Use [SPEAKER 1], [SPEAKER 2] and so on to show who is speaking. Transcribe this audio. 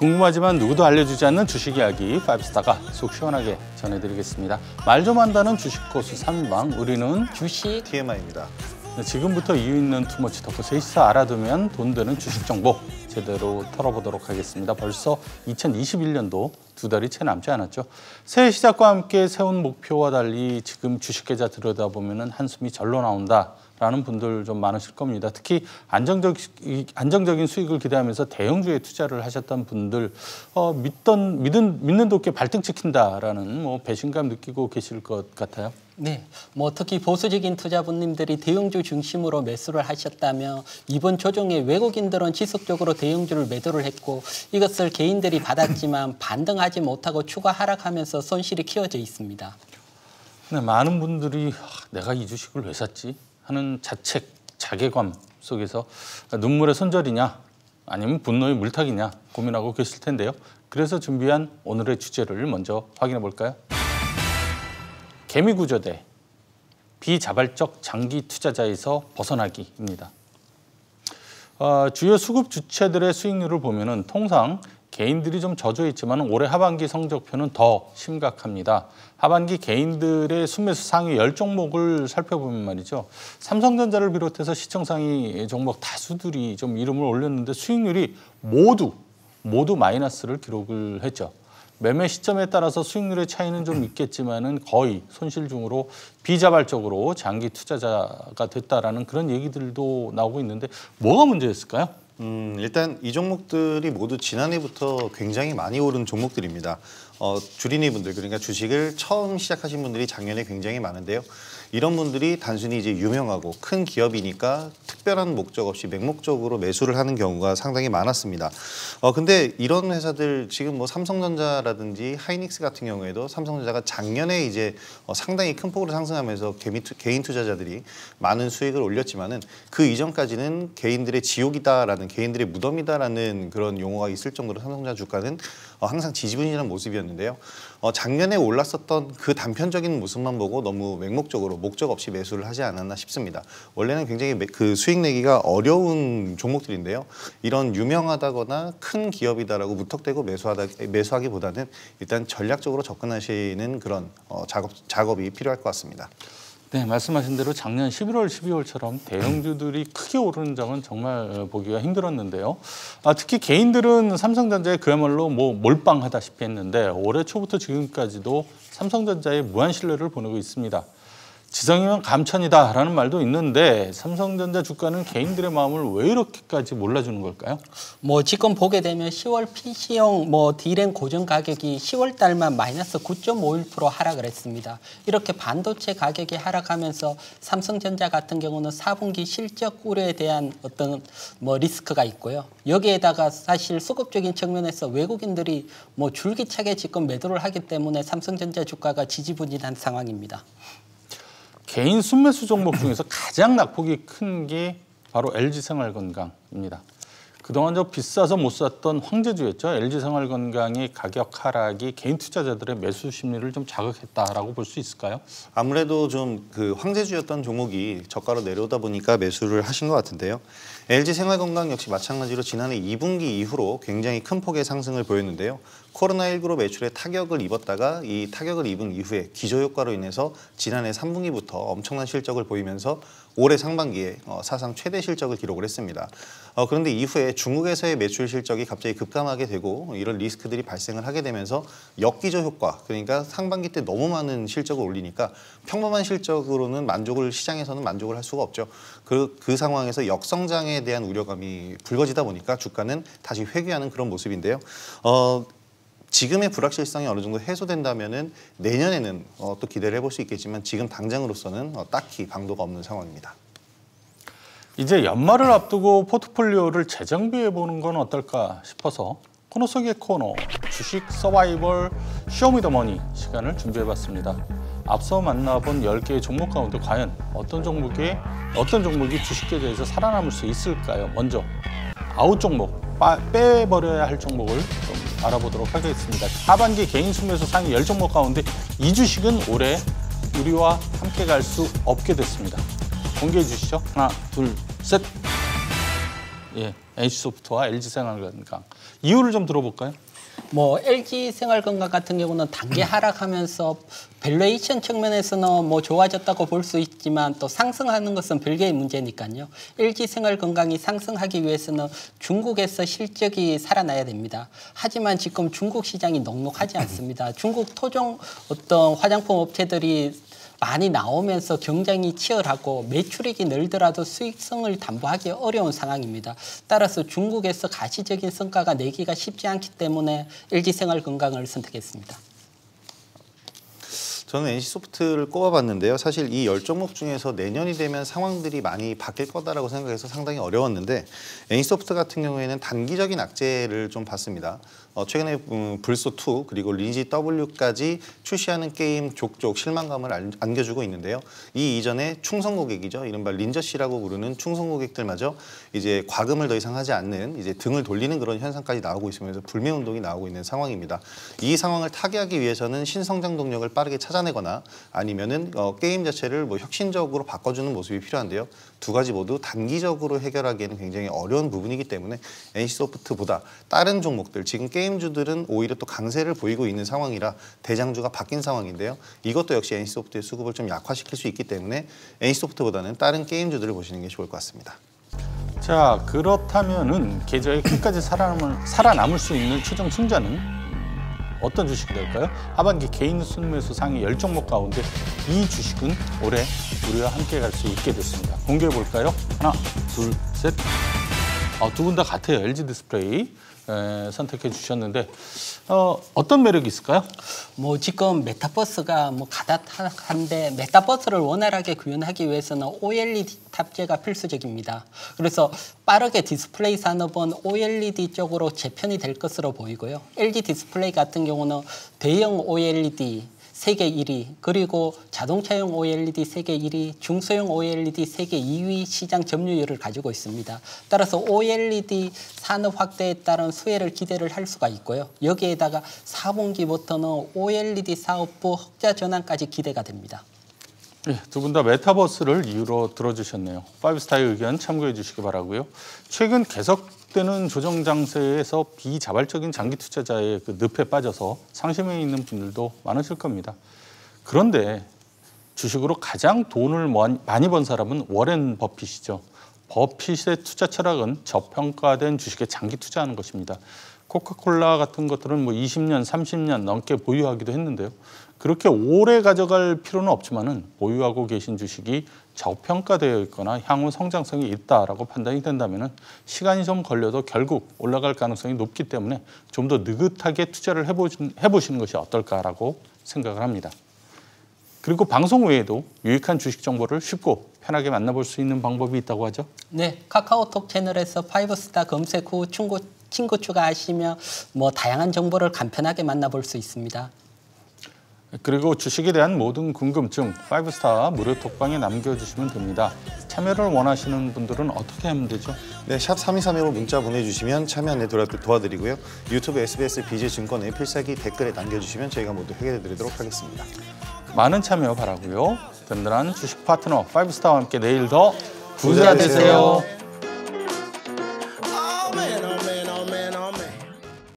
[SPEAKER 1] 궁금하지만 누구도 알려주지 않는 주식 이야기 파이브스타가 속 시원하게 전해드리겠습니다. 말 좀 한다는 주식 고수 3인방, 우리는
[SPEAKER 2] 주식
[SPEAKER 3] TMI입니다.
[SPEAKER 1] 지금부터 이유 있는 투머치 토크 셋이서 알아두면 돈 되는 주식 정보 제대로 털어보도록 하겠습니다. 벌써 2021년도 2달이 채 남지 않았죠. 새해 시작과 함께 세운 목표와 달리 지금 주식 계좌 들여다보면 한숨이 절로 나온다라는 분들 좀 많으실 겁니다. 특히 안정적인 수익을 기대하면서 대형주에 투자를 하셨던 분들 믿는 도끼에 발등 찍힌다라는 배신감 느끼고 계실 것 같아요.
[SPEAKER 2] 네, 특히 보수적인 투자분님들이 대형주 중심으로 매수를 하셨다며 이번 조정에 외국인들은 지속적으로 대형주를 매도를 했고 이것을 개인들이 받았지만 반등하지 못하고 추가 하락하면서 손실이 키워져 있습니다.
[SPEAKER 1] 네, 많은 분들이 내가 이 주식을 왜 샀지 하는 자책, 자괴감 속에서 눈물의 손절이냐 아니면 분노의 물타기냐 고민하고 계실 텐데요. 그래서 준비한 오늘의 주제를 먼저 확인해 볼까요? 개미구조대, 비자발적 장기 투자자에서 벗어나기입니다. 주요 수급 주체들의 수익률을 보면은 통상 개인들이 좀 저조해 있지만 올해 하반기 성적표는 더 심각합니다. 하반기 개인들의 순매수 상위 10종목을 살펴보면 말이죠. 삼성전자를 비롯해서 시청 상위 종목 다수들이 좀 이름을 올렸는데 수익률이 모두 마이너스를 기록을 했죠. 매매 시점에 따라서 수익률의 차이는 좀 있겠지만은 거의 손실 중으로 비자발적으로 장기 투자자가 됐다라는 그런 얘기들도 나오고 있는데 뭐가 문제였을까요?
[SPEAKER 3] 일단 이 종목들이 모두 지난해부터 굉장히 많이 오른 종목들입니다. 주린이분들, 그러니까 주식을 처음 시작하신 분들이 작년에 굉장히 많은데요. 이런 분들이 단순히 이제 유명하고 큰 기업이니까 특별한 목적 없이 맹목적으로 매수를 하는 경우가 상당히 많았습니다. 근데 이런 회사들 지금 삼성전자라든지 하이닉스 같은 경우에도 삼성전자가 작년에 이제 상당히 큰 폭으로 상승하면서 개인 투자자들이 많은 수익을 올렸지만은 그 이전까지는 개인들의 지옥이다라는, 개인들의 무덤이다라는 그런 용어가 있을 정도로 삼성전자 주가는 항상 지지분이라는 모습이었는데요. 작년에 올랐었던 그 단편적인 모습만 보고 너무 맹목적으로 목적 없이 매수를 하지 않았나 싶습니다. 원래는 굉장히 그 수익 내기가 어려운 종목들인데요. 이런 유명하다거나 큰 기업이다라고 무턱대고 매수하기보다는 일단 전략적으로 접근하시는 그런 작업이 필요할 것 같습니다.
[SPEAKER 1] 네, 말씀하신 대로 작년 11월, 12월처럼 대형주들이 크게 오르는 장은 정말 보기가 힘들었는데요. 특히 개인들은 삼성전자에 그야말로 몰빵하다시피 했는데 올해 초부터 지금까지도 삼성전자에 무한 신뢰를 보내고 있습니다. 지성이면 감천이다라는 말도 있는데 삼성전자 주가는 개인들의 마음을 왜 이렇게까지 몰라주는 걸까요?
[SPEAKER 2] 지금 보게 되면 10월 PC용 D램 고정 가격이 10월 달만 마이너스 9.51% 하락을 했습니다. 이렇게 반도체 가격이 하락하면서 삼성전자 같은 경우는 4분기 실적 우려에 대한 어떤 리스크가 있고요. 여기에다가 사실 수급적인 측면에서 외국인들이 줄기차게 지금 매도를 하기 때문에 삼성전자 주가가 지지부진한 상황입니다.
[SPEAKER 1] 개인 순매수 종목 중에서 가장 낙폭이 큰 게 바로 LG생활건강입니다. 그동안 비싸서 못 샀던 황제주였죠. LG생활건강의 가격 하락이 개인 투자자들의 매수 심리를 좀 자극했다라고 볼 수 있을까요?
[SPEAKER 3] 아무래도 좀 그 황제주였던 종목이 저가로 내려오다 보니까 매수를 하신 것 같은데요. LG생활건강 역시 마찬가지로 지난해 2분기 이후로 굉장히 큰 폭의 상승을 보였는데요. 코로나19로 매출에 타격을 입었다가 이 타격을 입은 이후에 기저효과로 인해서 지난해 3분기부터 엄청난 실적을 보이면서 올해 상반기에 사상 최대 실적을 기록을 했습니다. 그런데 이후에 중국에서의 매출 실적이 갑자기 급감하게 되고 이런 리스크들이 발생을 하게 되면서 역기저 효과, 그러니까 상반기 때 너무 많은 실적을 올리니까 평범한 실적으로는 시장에서는 만족을 할 수가 없죠. 그 상황에서 역성장에 대한 우려감이 불거지다 보니까 주가는 다시 회귀하는 그런 모습인데요. 지금의 불확실성이 어느 정도 해소된다면은 내년에는 또 기대를 해볼 수 있겠지만 지금 당장으로서는 딱히 강도가 없는 상황입니다.
[SPEAKER 1] 이제 연말을 앞두고 포트폴리오를 재정비해 보는 건 어떨까 싶어서 코너 속의 코너, 주식 서바이벌 쇼미더머니 시간을 준비해봤습니다. 앞서 만나본 10개의 종목 가운데 과연 어떤 종목이 주식 계좌에서 살아남을 수 있을까요? 먼저 아웃 종목, 빼버려야 할 종목을 좀 알아보도록 하겠습니다. 하반기 개인 순매수 상위 10종목 가운데 이 주식은 올해 우리와 함께 갈 수 없게 됐습니다. 공개해 주시죠. 하나, 둘, 셋. NC소프트와 LG생활건강. 이유를 좀 들어볼까요?
[SPEAKER 2] 뭐 LG 생활건강 같은 경우는 단기 하락하면서 밸류에이션 측면에서는 뭐 좋아졌다고 볼 수 있지만 또 상승하는 것은 별개의 문제니까요. LG 생활건강이 상승하기 위해서는 중국에서 실적이 살아나야 됩니다. 하지만 지금 중국 시장이 넉넉하지 않습니다. 중국 토종 어떤 화장품 업체들이 많이 나오면서 경쟁이 치열하고 매출액이 늘더라도 수익성을 담보하기 어려운 상황입니다. 따라서 중국에서 가시적인 성과가 내기가 쉽지 않기 때문에 LG생활건강을 선택했습니다.
[SPEAKER 3] 저는 NC소프트를 꼽아봤는데요. 사실 이 10종목 중에서 내년이 되면 상황들이 많이 바뀔 거다라고 생각해서 상당히 어려웠는데 NC소프트 같은 경우에는 단기적인 악재를 좀 봤습니다. 최근에 불소2 그리고 리니지 W까지 출시하는 게임 족족 실망감을 안겨주고 있는데요. 이 이전에 충성 고객이죠. 이른바 린저씨라고 부르는 충성 고객들마저 이제 과금을 더 이상 하지 않는 이제 등을 돌리는 그런 현상까지 나오고 있으면서 불매 운동이 나오고 있는 상황입니다. 이 상황을 타개하기 위해서는 신성장 동력을 빠르게 찾아내거나 아니면은 게임 자체를 뭐 혁신적으로 바꿔주는 모습이 필요한데요. 두 가지 모두 단기적으로 해결하기에는 굉장히 어려운 부분이기 때문에 NC소프트보다 다른 종목들, 지금 게임주들은 오히려 또 강세를 보이고 있는 상황이라 대장주가 바뀐 상황인데요. 이것도 역시 NC소프트의 수급을 좀 약화시킬 수 있기 때문에 NC소프트보다는 다른 게임주들을 보시는 게 좋을 것 같습니다.
[SPEAKER 1] 자, 그렇다면은 계좌에 끝까지 살아남을 수 있는 최종 승자는 어떤 주식이 될까요? 하반기 개인 순매수 상위 10종목 가운데 이 주식은 올해 우리와 함께 갈 수 있게 됐습니다. 공개해 볼까요? 하나, 둘, 셋. 두 분 다 같아요. LG 디스플레이 선택해 주셨는데 어떤 매력이 있을까요?
[SPEAKER 2] 뭐 지금 메타버스가 뭐 가닥한데 메타버스를 원활하게 구현하기 위해서는 OLED 탑재가 필수적입니다. 그래서 빠르게 디스플레이 산업은 OLED 쪽으로 재편이 될 것으로 보이고요. LG 디스플레이 같은 경우는 대형 OLED 세계 1위, 그리고 자동차용 OLED 세계 1위, 중소형 OLED 세계 2위 시장 점유율을 가지고 있습니다. 따라서 OLED 산업 확대에 따른 수혜를 기대를 할 수가 있고요. 여기에다가 4분기부터는 OLED 사업부 흑자 전환까지 기대가 됩니다.
[SPEAKER 1] 네, 두 분 다 메타버스를 이유로 들어주셨네요. 파이브스타의 의견 참고해 주시기 바라고요. 최근 계속되는 조정 장세에서 비자발적인 장기 투자자의 그 늪에 빠져서 상심해 있는 분들도 많으실 겁니다. 그런데 주식으로 가장 돈을 많이 번 사람은 워렌 버핏이죠. 버핏의 투자 철학은 저평가된 주식에 장기 투자하는 것입니다. 코카콜라 같은 것들은 뭐 20년, 30년 넘게 보유하기도 했는데요. 그렇게 오래 가져갈 필요는 없지만은 보유하고 계신 주식이 저평가되어 있거나 향후 성장성이 있다라고 판단이 된다면은 시간이 좀 걸려도 결국 올라갈 가능성이 높기 때문에 좀 더 느긋하게 투자를 해보시는 것이 어떨까라고 생각을 합니다. 그리고 방송 외에도 유익한 주식 정보를 쉽고 편하게 만나볼 수 있는 방법이 있다고 하죠?
[SPEAKER 2] 네, 카카오톡 채널에서 파이브스타 검색 후 친구 추가하시면 뭐 다양한 정보를 간편하게 만나볼 수 있습니다.
[SPEAKER 1] 그리고 주식에 대한 모든 궁금증 파이브스타 무료 톡방에 남겨주시면 됩니다. 참여를 원하시는 분들은 어떻게 하면 되죠?
[SPEAKER 3] 네, 샵 3231로 문자 보내주시면 참여 안내 도와드리고요. 유튜브 SBS BJ증권의 필살기 댓글에 남겨주시면 저희가 모두 해결해드리도록 하겠습니다.
[SPEAKER 1] 많은 참여 바라고요. 든든한 주식 파트너 파이브스타와 함께 내일 더 부자 되세요.